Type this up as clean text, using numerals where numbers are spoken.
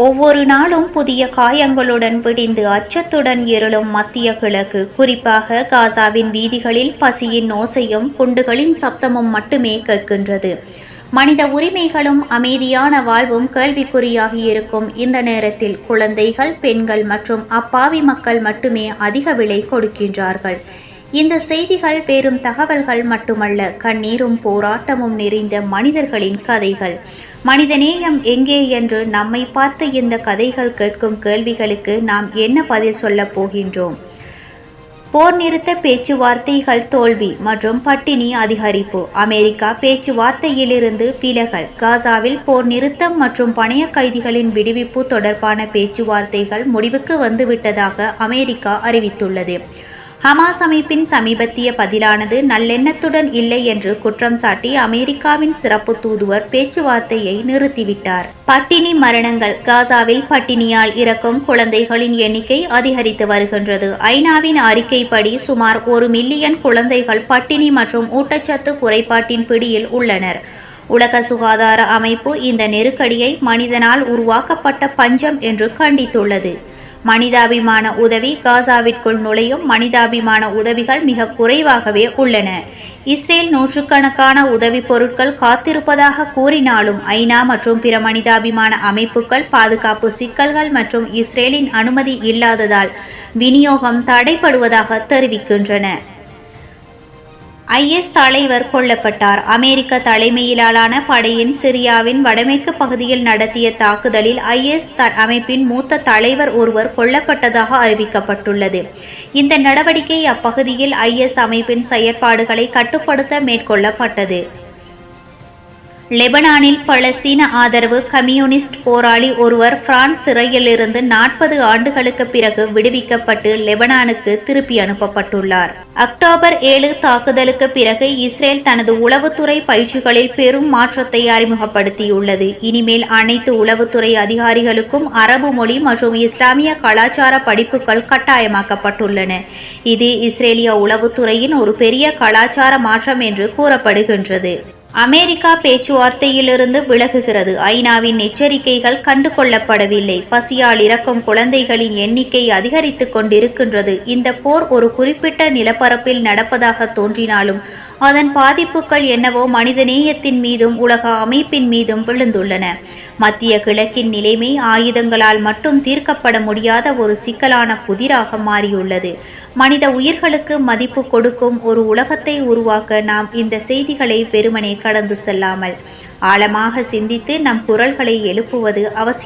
ஒவ்வொரு நாளும் புதிய காயங்களுடன் பிடிந்து அச்சத்துடன் இருளும் மத்திய கிழக்கு, குறிப்பாக காசாவின் வீதிகளில் பசியின் ஓசையும் குண்டுகளின் சப்தமும் மட்டுமே கேட்கின்றது. மனித உரிமைகளும் அமைதியான வாழ்வும் கேள்விக்குறியாகி இருக்கும் இந்த நேரத்தில் குழந்தைகள், பெண்கள் மற்றும் அப்பாவி மக்கள் மட்டுமே அதிக விலை கொடுக்கின்றார்கள். இந்த செய்திகள் வெறும் தகவல்கள் மட்டுமல்ல, கண்ணீரும் போராட்டமும் நிறைந்த மனிதர்களின் கதைகள். மனிதநேயம் எங்கே என்று நம்மை பார்த்து இந்த கதைகள் கேட்கும் கேள்விகளுக்கு நாம் என்ன பதில் சொல்லப் போகின்றோம்? போர் நிறுத்த பேச்சுவார்த்தைகள் தோல்வி மற்றும் பட்டினி அதிகரிப்பு. அமெரிக்கா பேச்சுவார்த்தையிலிருந்து விலகல். காசாவில் போர் நிறுத்தம் மற்றும் பணைய கைதிகளின் விடுவிப்பு தொடர்பான பேச்சுவார்த்தைகள் முடிவுக்கு வந்துவிட்டதாக அமெரிக்கா அறிவித்துள்ளது. ஹமாஸ் அமைப்பின் சமீபத்திய பதிலானது நல்லெண்ணத்துடன் இல்லை என்று குற்றம் சாட்டி அமெரிக்காவின் சிறப்பு தூதுவர் பேச்சுவார்த்தையை நிறுத்திவிட்டார். பட்டினி மரணங்கள். காசாவில் பட்டினியால் இறக்கும் குழந்தைகளின் எண்ணிக்கை அதிகரித்து வருகின்றது. ஐநாவின் அறிக்கைப்படி சுமார் 1 மில்லியன் குழந்தைகள் பட்டினி மற்றும் ஊட்டச்சத்து குறைபாட்டின் பிடியில் உள்ளனர். உலக சுகாதார அமைப்பு இந்த நெருக்கடியை மனிதனால் உருவாக்கப்பட்ட பஞ்சம் என்று கண்டித்துள்ளது. மனிதாபிமான உதவி. காசாவிற்குள் நுழையும் மனிதாபிமான உதவிகள் மிக குறைவாகவே உள்ளன. இஸ்ரேல் நூற்றுக்கணக்கான உதவி பொருட்கள் காத்திருப்பதாக கூறினாலும் ஐநா மற்றும் பிற மனிதாபிமான அமைப்புகள் பாதுகாப்பு சிக்கல்கள் மற்றும் இஸ்ரேலின் அனுமதி இல்லாததால் விநியோகம் தடைபடுவதாக தெரிவிக்கின்றன. IS தலைவர் கொல்லப்பட்டார். அமெரிக்க தலைமையிலான படையின் சிரியாவின் வடமேற்கு பகுதியில் நடத்திய தாக்குதலில் IS அமைப்பின் மூத்த தலைவர் ஒருவர் கொல்லப்பட்டதாக அறிவிக்கப்பட்டுள்ளது. இந்த நடவடிக்கை அப்பகுதியில் IS அமைப்பின் செயற்பாடுகளை கட்டுப்படுத்த மேற்கொள்ளப்பட்டது. லெபனானில் பலஸ்தீன ஆதரவு கம்யூனிஸ்ட் போராளி ஒருவர் பிரான்ஸ் சிறையிலிருந்து 40 ஆண்டுகளுக்கு பிறகு விடுவிக்கப்பட்டு லெபனானுக்கு திருப்பி அனுப்பப்பட்டுள்ளார். அக்டோபர் 7 தாக்குதலுக்கு பிறகு இஸ்ரேல் தனது உளவுத்துறை பயிற்சிகளில் பெரும் மாற்றத்தை அறிமுகப்படுத்தியுள்ளது. இனிமேல் அனைத்து உளவுத்துறை அதிகாரிகளுக்கும் அரபு மொழி மற்றும் இஸ்லாமிய கலாச்சார படிப்புகள் கட்டாயமாக்கப்பட்டுள்ளன. இது இஸ்ரேலிய உளவுத்துறையின் ஒரு பெரிய கலாச்சார மாற்றம் என்று கூறப்படுகின்றது. அமெரிக்கா பேச்சுவார்த்தையிலிருந்து விலகுகிறது. ஐநாவின் எச்சரிக்கைகள் கண்டுகொள்ளப்படவில்லை. பசியால் இறக்கும் குழந்தைகளின் எண்ணிக்கை அதிகரித்துக் கொண்டிருக்கின்றது. இந்த போர் ஒரு குறிப்பிட்ட நிலப்பரப்பில் நடப்பதாக தோன்றினாலும் அதன் பாதிப்புகள் என்னவோ மனிதநேயத்தின் மீதும் உலக அமைப்பின் மீதும் விழுந்துள்ளன. மத்திய கிழக்கின் நிலைமை ஆயுதங்களால் மட்டும் தீர்க்கப்பட முடியாத ஒரு சிக்கலான புதிராக மாறியுள்ளது. மனித உயிர்களுக்கு மதிப்பு கொடுக்கும் ஒரு உலகத்தை உருவாக்க நாம் இந்த செய்திகளை வெறுமனே கடந்து செல்லாமல் ஆழமாக சிந்தித்து நம் குரல்களை எழுப்புவது அவசியம்.